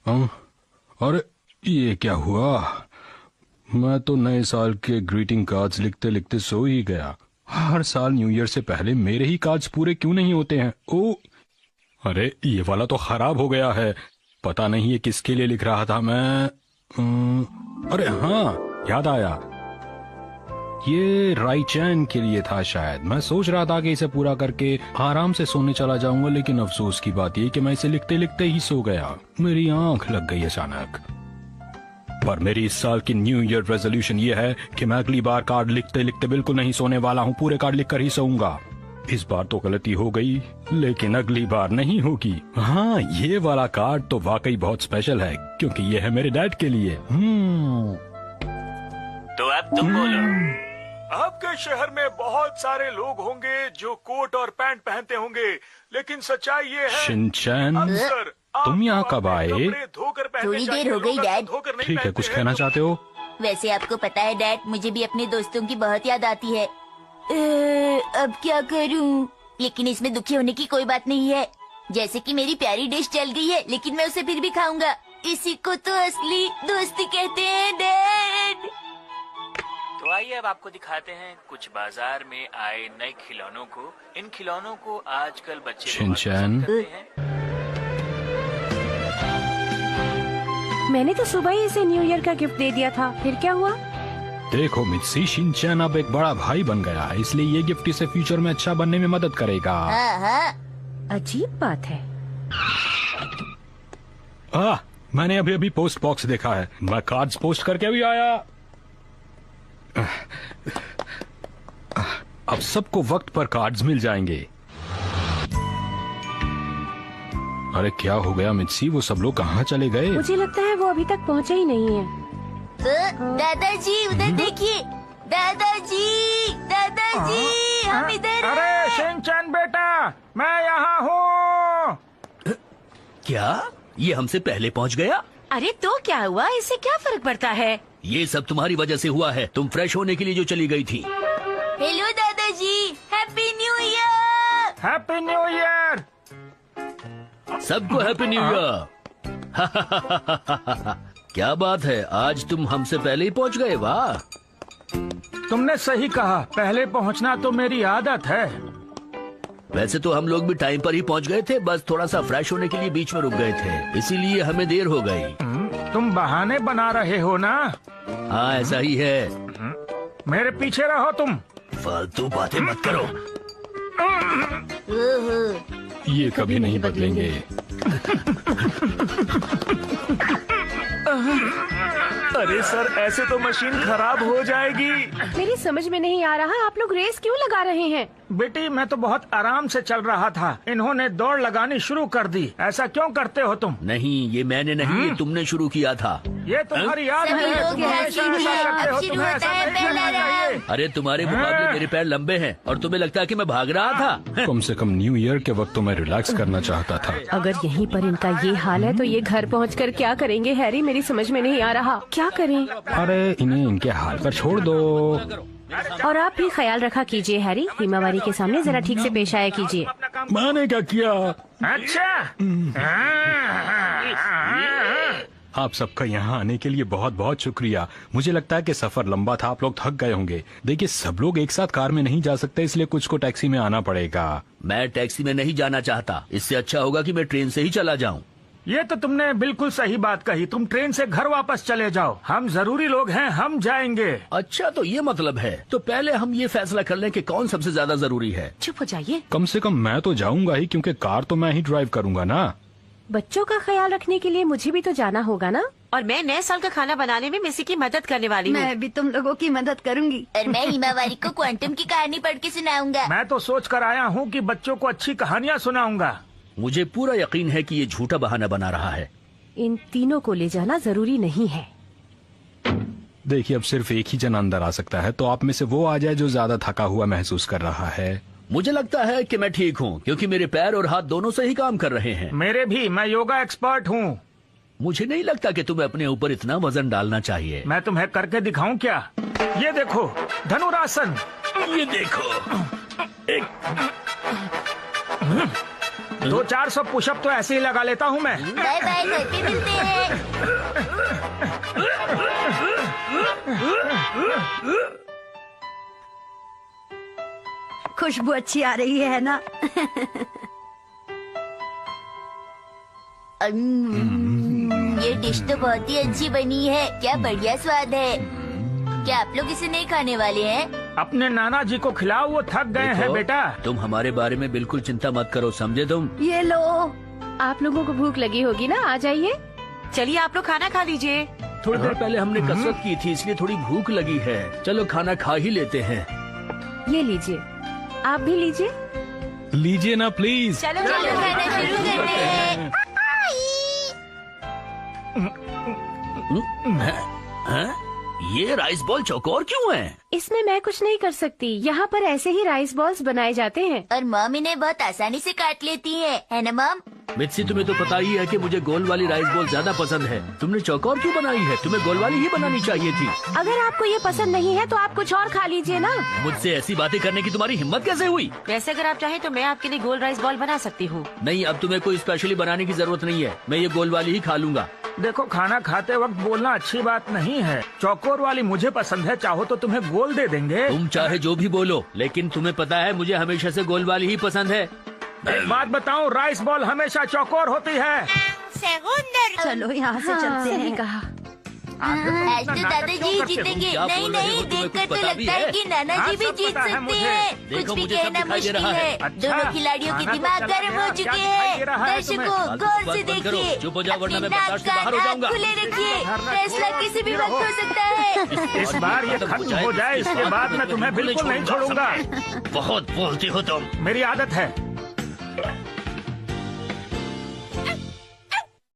हाँ, अरे ये क्या हुआ? मैं तो नए साल के ग्रीटिंग कार्ड्स लिखते लिखते सो ही गया। हर साल न्यू ईयर से पहले मेरे ही कार्ड्स पूरे क्यों नहीं होते हैं? ओ, अरे ये वाला तो खराब हो गया है। पता नहीं ये किसके लिए लिख रहा था मैं। अरे हाँ, याद आया, ये राइचैन के लिए था शायद। मैं सोच रहा था कि इसे पूरा करके आराम से सोने चला जाऊंगा, लेकिन अफसोस की बात ये कि मैं इसे लिखते लिखते ही सो गया। मेरी आंख लग गई अचानक। पर मेरी इस साल की न्यू ईयर रेजोल्यूशन ये है कि मैं अगली बार कार्ड लिखते लिखते बिल्कुल नहीं सोने वाला हूँ, पूरे कार्ड लिखकर ही सोऊंगा। इस बार तो गलती हो गई, लेकिन अगली बार नहीं होगी। हाँ, ये वाला कार्ड तो वाकई बहुत स्पेशल है, क्योंकि ये है मेरे डैड के लिए। तो अब तुम बोलो। आपके शहर में बहुत सारे लोग होंगे जो कोट और पैंट पहनते होंगे, लेकिन सच्चाई ये है शिनचैन, अक्सर तुम यहाँ आपको कब आए? अपने कपड़े धोकर पहनने थोड़ी चाहिए, देर हो गई, लोग डैड। धोकर नहीं ठीक है, पहनते कुछ हैं। कहना चाहते हो? वैसे आपको पता है डैड, मुझे भी अपने दोस्तों की बहुत याद आती है। अब क्या करूं? लेकिन इसमें दुखी होने की कोई बात नहीं है। जैसे कि मेरी प्यारी डिश जल गई है, लेकिन मैं उसे फिर भी खाऊंगा। इसी को तो असली दोस्ती कहते हैं डैड। तो आइए अब आपको दिखाते हैं कुछ बाजार में आए नए खिलौनों को। इन खिलौनों को आजकल बच्चे बहुत शिनचैन। पसंद करते हैं। मैंने तो सुबह ही इसे न्यू ईयर का गिफ्ट दे दिया था, फिर क्या हुआ? देखो मित्सी, शिनचैन अब एक बड़ा भाई बन गया है, इसलिए ये गिफ्ट इसे फ्यूचर में अच्छा बनने में मदद करेगा। अजीब बात है। मैंने अभी अभी पोस्ट बॉक्स देखा है। मैं कार्ड्स पोस्ट करके भी आया। अब सबको वक्त पर कार्ड्स मिल जाएंगे। अरे क्या हो गया मित्सी, वो सब लोग कहाँ चले गए? मुझे लगता है वो अभी तक पहुँचे ही नहीं है। दादाजी उधर देखिए। दादाजी, दादाजी, हम इधर अरे हैं। शिनचैन बेटा, मैं यहाँ हूँ। क्या ये हमसे पहले पहुंच गया? अरे तो क्या हुआ, इससे क्या फर्क पड़ता है? ये सब तुम्हारी वजह से हुआ है। तुम फ्रेश होने के लिए जो चली गई थी। हेलो दादाजी, happy new year. Happy new year. सबको हैप्पी न्यू ईयर। क्या बात है, आज तुम हमसे पहले ही पहुंच गए। वाह, तुमने सही कहा, पहले पहुँचना तो मेरी आदत है। वैसे तो हम लोग भी टाइम पर ही पहुंच गए थे, बस थोड़ा सा फ्रेश होने के लिए बीच में रुक गए थे, इसीलिए हमें देर हो गई। तुम बहाने बना रहे हो ना? हाँ ऐसा ही है। मेरे पीछे रहो तुम। फालतू बातें मत करो। ये कभी नहीं बदलेंगे। अरे सर, ऐसे तो मशीन खराब हो जाएगी। मेरी समझ में नहीं आ रहा, आप लोग रेस क्यों लगा रहे हैं? बेटी, मैं तो बहुत आराम से चल रहा था, इन्होंने दौड़ लगानी शुरू कर दी। ऐसा क्यों करते हो तुम? नहीं, ये मैंने नहीं, ये तुमने शुरू किया था। ये तुम्हारी याद सभी है, लोग तुम हमेशा हंसी ऐसा हैं, करते हो, अब शुरू तुम्हें होता ऐसा है नहीं पहला करना चाहिए। राउंड। अरे तुम्हारे मुकाबले मेरे पैर लंबे हैं और तुम्हें लगता है कि मैं भाग रहा था। कम से कम न्यू ईयर के वक्त तो मैं रिलैक्स करना चाहता था। अगर यहीं पर इनका ये हाल है तो ये घर पहुंचकर क्या करेंगे हैरी? मेरी समझ में नहीं आ रहा, क्या करें? अरे इन्हें इनके हाल पर छोड़ दो। और आप भी ख्याल रखा कीजिए हैरी, हिमावारी के सामने जरा ठीक से पेश आया कीजिए। मैंने क्या किया? अच्छा, आप सबका यहाँ आने के लिए बहुत बहुत शुक्रिया। मुझे लगता है कि सफर लंबा था, आप लोग थक गए होंगे। देखिए, सब लोग एक साथ कार में नहीं जा सकते, इसलिए कुछ को टैक्सी में आना पड़ेगा। मैं टैक्सी में नहीं जाना चाहता, इससे अच्छा होगा कि मैं ट्रेन से ही चला जाऊं। ये तो तुमने बिल्कुल सही बात कही। तुम ट्रेन से घर वापस चले जाओ, हम जरूरी लोग हैं, हम जाएंगे। अच्छा, तो ये मतलब है। तो पहले हम ये फैसला कर लें कि कौन सबसे ज्यादा जरूरी है। चुप हो जाइए। कम से कम मैं तो जाऊंगा ही, क्योंकि कार तो मैं ही ड्राइव करूंगा ना। बच्चों का ख्याल रखने के लिए मुझे भी तो जाना होगा ना। और मैं नए साल का खाना बनाने में मिसी की मदद करने वाली हूँ। मैं भी तुम लोगों की मदद करूंगी। और मैं हिमावारी को क्वांटम की कहानी पढ़ के सुनाऊंगा। मैं तो सोच कर आया हूँ कि बच्चों को अच्छी कहानियाँ सुनाऊंगा। मुझे पूरा यकीन है कि ये झूठा बहाना बना रहा है। इन तीनों को ले जाना जरूरी नहीं है। देखिए, अब सिर्फ एक ही जन अंदर आ सकता है, तो आप में से वो आ जाए जो ज्यादा थका हुआ महसूस कर रहा है। मुझे लगता है कि मैं ठीक हूँ, क्योंकि मेरे पैर और हाथ दोनों सही काम कर रहे हैं। मेरे भी, मैं योगा एक्सपर्ट हूँ। मुझे नहीं लगता कि तुम्हें अपने ऊपर इतना वजन डालना चाहिए। मैं तुम्हें करके दिखाऊं क्या? ये देखो, धनुरासन। ये देखो, एक 200-400 पुशअप तो ऐसे ही लगा लेता हूँ मैं। बाय बाय, घर पे मिलते हैं। खुशबू अच्छी आ रही है ना? ये डिश तो बहुत ही अच्छी बनी है। क्या बढ़िया स्वाद है। क्या आप लोग इसे नहीं खाने वाले हैं? अपने नाना जी को खिलाओ, वो थक गए हैं देखो, बेटा। तुम हमारे बारे में बिल्कुल चिंता मत करो, समझे तुम? ये लो। आप लोगों को भूख लगी होगी ना, आ जाइए। चलिए आप लोग खाना खा लीजिए। थोड़ी देर पहले हमने कसरत की थी, इसलिए थोड़ी भूख लगी है। चलो खाना खा ही लेते हैं। ये लीजिए, आप भी लीजिए। लीजिए ना प्लीज। चलो चलो खाना शुरू करते हैं। हैं? ये राइस बॉल चौकोर क्यों है? इसमें मैं कुछ नहीं कर सकती। यहाँ पर ऐसे ही राइस बॉल्स बनाए जाते हैं। और मॉम इन्हें बहुत आसानी से काट लेती है ना मॉम? मित्सी, तुम्हें तो पता ही है कि मुझे गोल वाली राइस बॉल ज्यादा पसंद है। तुमने चौकोर क्यों बनाई है? तुम्हें गोल वाली ही बनानी चाहिए थी। अगर आपको ये पसंद नहीं है तो आप कुछ और खा लीजिए ना। मुझसे ऐसी बातें करने की तुम्हारी हिम्मत कैसे हुई? वैसे अगर आप चाहें तो मैं आपके लिए गोल राइस बॉल बना सकती हूँ। नहीं, अब तुम्हें कोई स्पेशली बनाने की जरूरत नहीं है। मैं ये गोल वाली ही खा लूंगा। देखो, खाना खाते वक्त बोलना अच्छी बात नहीं है। चौकोर वाली मुझे पसंद है, चाहो तो तुम्हें गोल दे देंगे। तुम चाहे जो भी बोलो, लेकिन तुम्हें पता है मुझे हमेशा से गोल वाली ही पसंद है। एक बात बताऊं, राइस बॉल हमेशा चौकोर होती है। चलो यहाँ से चलते सही हैं। कहा। आज तो दादाजी जीतेंगे। क्या नहीं बोल रहे नहीं, हो? तुम्हें देखकर कुछ तो पता भी लगता है है? कि नाना हाँ, जी भी सब जीत पता है सकते मुझे। हैं। कुछ देखो, भी मुझे सब कहना दिखाई दे मुश्किल रहा है। है। अच्छा, दोनों खिलाड़ियों के खाना तो दिमाग चला गर्म गया, हो क्या चुके दिखाई हैं। दे रहा है दर्शकों तुम्हें? गौर से बंद करो, देखिए। चुप हो जाओ, वरना अपनी मैं नाक बर्दाश्त से बाहर हो कान जाऊंगा। खुले रखिए। धरना फैसला छोड़ो, किसी भी चुप वक्त रहो। हो सकता है। इस बार ये खत्म हो जाए, इसके बाद मैं तुम्हें बिल्कुल नहीं छोड़ूंगा। बहुत बोलती हो तुम। मेरी आदत है।